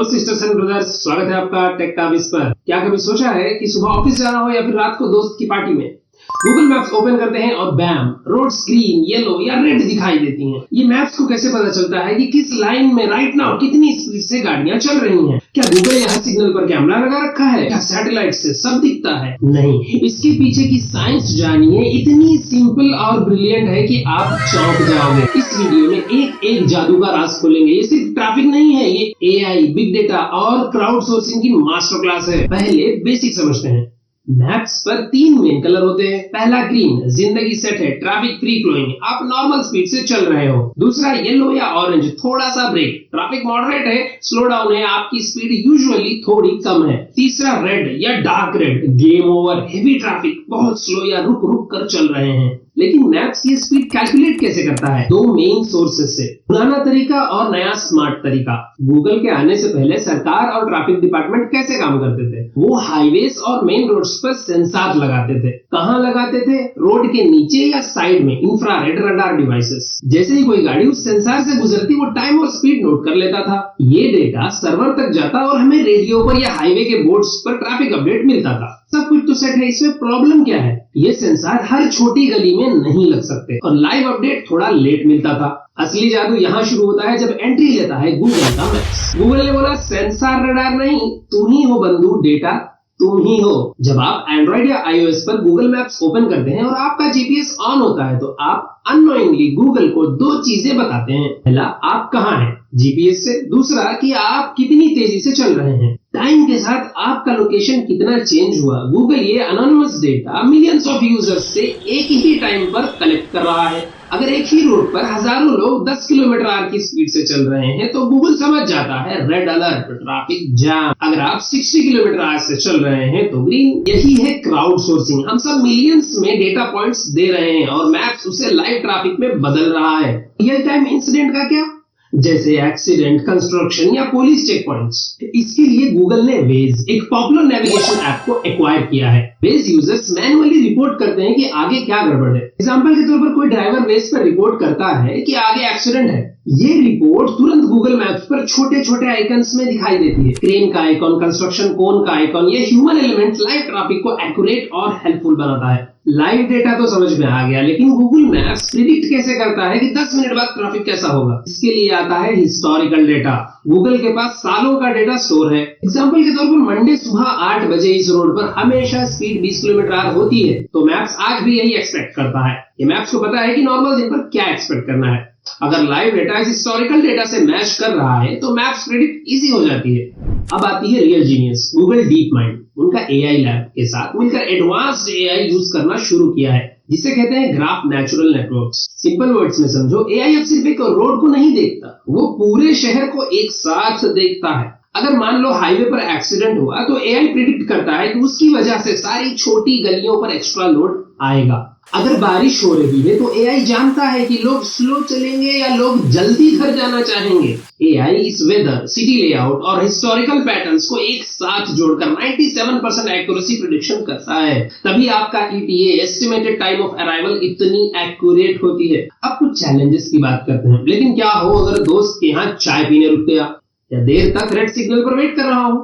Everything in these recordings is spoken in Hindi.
सिस्टर्स एंड ब्रदर्स, स्वागत है आपका टेक टाविस पर। क्या कभी सोचा है कि सुबह ऑफिस जाना हो या फिर रात को दोस्त की पार्टी में गूगल मैप्स ओपन करते हैं और बैम, रोड ग्रीन, येलो या रेड दिखाई देती हैं। ये मैप्स को कैसे पता चलता है कि किस लाइन में राइट नाउ कितनी स्पीड से गाड़ियां चल रही हैं? क्या गूगल यहाँ सिग्नल पर कैमरा लगा रखा है? क्या सैटेलाइट से सब दिखता है? नहीं, इसके पीछे की साइंस जानिए। इतनी सिंपल और ब्रिलियंट है कि आप चौंक जाओगे। इस वीडियो में एक एक जादू का राज खोलेंगे। ये सिर्फ ट्रैफिक नहीं है, ये एआई, बिग डेटा और क्राउड सोर्सिंग की मास्टर क्लास है। पहले बेसिक समझते हैं। मैप्स पर 3 मेन कलर होते हैं। पहला ग्रीन, जिंदगी सेट है, ट्रैफिक फ्री फ्लोइंग, आप नॉर्मल स्पीड से चल रहे हो। दूसरा येलो या ऑरेंज, थोड़ा सा ब्रेक, ट्रैफिक मॉडरेट है, स्लो डाउन है, आपकी स्पीड यूजुअली थोड़ी कम है। तीसरा रेड या dark red, game over, heavy traffic, बहुत स्लो या रुक रुक कर चल रहे हैं। लेकिन मैप्स ये स्पीड कैलकुलेट कैसे करता है? 2 मेन सोर्सेस से, पुराना तरीका और नया स्मार्ट तरीका। गूगल के आने से पहले सरकार और ट्रैफिक डिपार्टमेंट कैसे काम करते थे? वो हाईवेज और मेन रोड्स पर सेंसर लगाते थे। कहाँ लगाते थे? रोड के नीचे या साइड में इंफ्रारेड रडार डिवाइसेस। जैसे ही कोई गाड़ी उस सेंसर से गुजरती, वो टाइम और स्पीड नोट कर लेता था। ये डेटा सर्वर तक जाता और हमें रेडियो पर या हाईवे के बोर्ड्स पर ट्रैफिक अपडेट मिलता था। सब कुछ तो सेट है, इसमें प्रॉब्लम क्या है? ये सेंसर हर छोटी गली में नहीं लग सकते और लाइव अपडेट थोड़ा लेट मिलता था। असली जादू यहाँ शुरू होता है जब एंट्री लेता है गूगल का मैप्स। गूगल ने बोला, सेंसर रडार नहीं, तुम ही हो बंधु, डेटा तुम ही हो। जब आप एंड्रॉइड या iOS पर गूगल मैप्स ओपन करते हैं और आपका जीपीएस ऑन होता है, तो आप अननोइंगली गूगल को 2 चीजें बताते हैं। पहला, आप कहाँ हैं जीपीएस से। दूसरा, कि आप कितनी तेजी से चल रहे हैं। टाइम के साथ आपका लोकेशन कितना चेंज हुआ, गूगल ये anonymous data millions of users से एक ही टाइम पर कलेक्ट कर रहा है। अगर एक ही रोड पर हजारों लोग 10 किलोमीटर आवर की स्पीड से चल रहे हैं, तो गूगल समझ जाता है रेड अलर्ट, ट्रैफिक जाम। अगर आप 60 किलोमीटर आवर से चल रहे हैं तो ग्रीन। यही है क्राउड सोर्सिंग। हम सब मिलियंस में डेटा पॉइंट्स दे रहे हैं और मैप्स उसे लाइव ट्रैफिक में बदल रहा है। रियल टाइम इंसिडेंट का क्या? जैसे एक्सीडेंट, कंस्ट्रक्शन या पुलिस चेक पॉइंट्स। इसके लिए गूगल ने वेज, एक पॉपुलर नेविगेशन ऐप को एक्वायर किया है। वेज यूजर्स मैन्युअली रिपोर्ट करते हैं कि आगे क्या गड़बड़ है। एग्जांपल के तौर पर कोई ड्राइवर वेज पर रिपोर्ट करता है कि आगे एक्सीडेंट है। ये रिपोर्ट तुरंत गूगल मैप्स पर छोटे छोटे आइकन्स में दिखाई देती है। क्रेन का आइकॉन, कंस्ट्रक्शन कोन का आइकॉन, ये ह्यूमन एलिमेंट्स लाइव ट्रैफिक को एक्यूरेट और हेल्पफुल बनाता है। लाइव डेटा तो समझ में आ गया, लेकिन गूगल मैप्स प्रिडिक्ट कैसे करता है कि 10 मिनट बाद ट्रैफिक कैसा होगा? इसके लिए आता है हिस्टोरिकल डेटा। गूगल के पास सालों का डेटा स्टोर है। एग्जांपल के तौर पर मंडे सुबह 8 बजे इस रोड पर हमेशा स्पीड 20 किलोमीटर आवर होती है, तो मैप्स आज भी यही एक्सपेक्ट करता है। ये मैप्स को पता है कि नॉर्मल दिन पर क्या एक्सपेक्ट करना है। अगर लाइव डेटा इस हिस्टोरिकल डेटा से मैच कर रहा है, तो मैप्स प्रेडिक्ट इजी हो जाती है। अब आती है real genius, Google deep mind. उनका एआई लैब के साथ मिलकर एडवांस्ड एआई यूज करना शुरू किया है, जिसे कहते हैं graph natural networks. Simple words में समझो, एआई अब सिर्फ एक रोड को नहीं देखता, वो पूरे शहर को एक साथ देखता है। अगर मान लो हाईवे पर एक्सीडेंट हुआ, तो एआई प्रिडिक्ट करता है कि उसकी वजह से सारी छोटी गलियों पर एक्स्ट्रा लोड आएगा। अगर बारिश हो रही है, तो एआई जानता है कि लोग स्लो चलेंगे या लोग जल्दी घर जाना चाहेंगे। एआई इस वेदर, सिटी लेआउट और हिस्टोरिकल पैटर्न्स को एक साथ जोड़कर 97% एक्यूरेसी प्रेडिक्शन करता है। तभी आपका ETA, estimated time of arrival, इतनी एक्यूरेट होती है। अब कुछ चैलेंजेस की बात करते हैं। लेकिन क्या हो अगर दोस्त के यहाँ चाय पीने रुक गया या देर तक रेड सिग्नल पर वेट कर रहा हूं?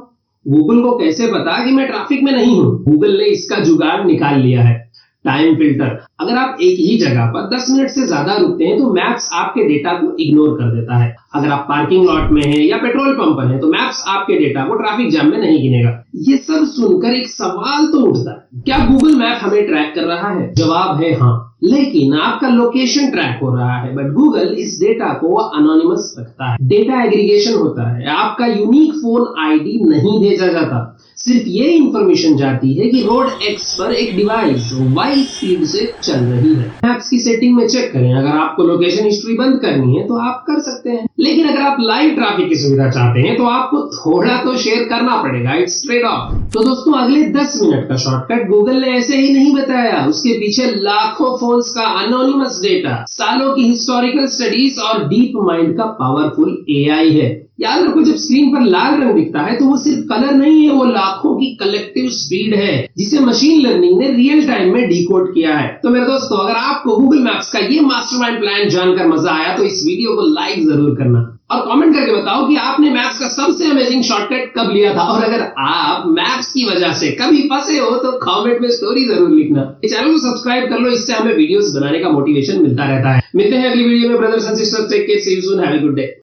गूगल को कैसे पता कि मैं ट्रैफिक में नहीं हूं? गूगल ने इसका जुगाड़ निकाल लिया है, टाइम फिल्टर। अगर आप एक ही जगह पर 10 मिनट से ज्यादा रुकते हैं, तो मैप्स आपके डेटा को इग्नोर कर देता है। अगर आप पार्किंग लॉट में हैं या पेट्रोल पंप पर हैं, तो मैप्स आपके डेटा को ट्रैफिक जाम में नहीं गिनेगा। ये सब सुनकर एक सवाल तो उठता है, क्या गूगल मैप हमें ट्रैक कर रहा है? जवाब है हाँ, लेकिन आपका लोकेशन ट्रैक हो रहा है, बट गूगल इस डेटा को अनोनिमस रखता है। डेटा एग्रीगेशन होता है, आपका यूनिक फोन आईडी नहीं भेजा जाता। सिर्फ ये इंफॉर्मेशन जाती है कि रोड एक्स पर एक डिवाइस वाई स्पीड से चल रही है। मैप्स की सेटिंग में चेक करें, अगर आपको लोकेशन हिस्ट्री बंद करनी है तो आप कर सकते हैं, लेकिन अगर आप लाइव ट्रैफिक की सुविधा चाहते हैं तो आपको थोड़ा तो शेयर करना पड़ेगा। It's trade off. तो दोस्तों, अगले 10 मिनट का शॉर्टकट गूगल ने ऐसे ही नहीं बताया। उसके पीछे लाखों फोन्स का अनोनिमस डेटा, सालों की हिस्टोरिकल स्टडीज और डीप माइंड का पावरफुल एआई है। याद रखो, जब स्क्रीन पर लाल रंग दिखता है, तो वो सिर्फ कलर नहीं है, वो लाखों की कलेक्टिव स्पीड है, जिसे मशीन लर्निंग ने रियल टाइम में डिकोड किया है। तो मेरे दोस्तों, अगर आपको गूगल मैप्स का ये मास्टरमाइंड प्लान जानकर मजा आया, तो इस वीडियो को लाइक जरूर करना और कमेंट करके बताओ कि आपने मैप्स का सबसे अमेजिंग शॉर्टकट कब लिया था, और अगर आप मैप्स की वजह से कभी फंसे हो तो कमेंट में स्टोरी जरूर लिखना। चैनल को सब्सक्राइब कर लो, इससे हमें वीडियोस बनाने का मोटिवेशन मिलता रहता है। मिलते हैं अगली वीडियो में brothers and sisters, take care, see you soon, have a good day.